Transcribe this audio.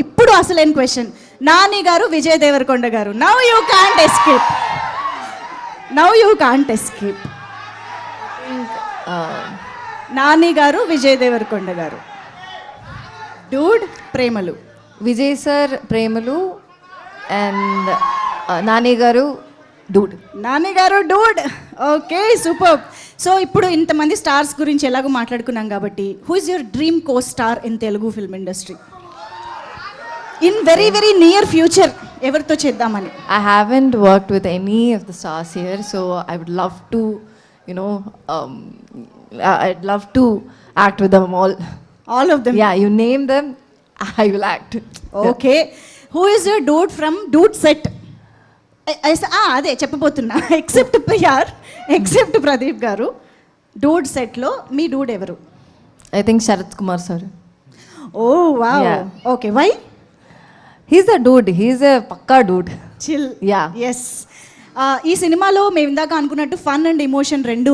ఇప్పుడు అసలైన క్వశ్చన్. నాని గారు, విజయ్ దేవరకొండ గారు. Now you can't escape. Nani గారు, విజయ్ దేవరకొండ గారు. డూడ్, ప్రేమలు. విజయ్ సార్ ప్రేమలు అండ్ నాని గారు డూడ్. నాని గారు డూడ్. Okay, super. సో ఇప్పుడు ఇంతమంది స్టార్స్ గురించి ఎలాగో మాట్లాడుకున్నాం కాబట్టి, who is your dream co star in Telugu film industry in very very near future? ఎవరితో చేద్దామని? I haven't worked with any of the stars here, so I would love to, I'd love to act with them all. All of them? Yeah, you name them, I will act. Okay. Who is your dude from Dude Set? అదే చెప్పబోతున్నా. Except PR, except Pradeep గారు, Dude సెట్లో మీ Dude ఎవరు? I think Sharath Kumar sir. Oh wow. Yeah. Okay, why? He's a dude, he's a pakka dude. Chill. Yeah. Yes. ఈ సినిమాలో మేము ఇందాక అనుకున్నట్టు fun and emotion రెండు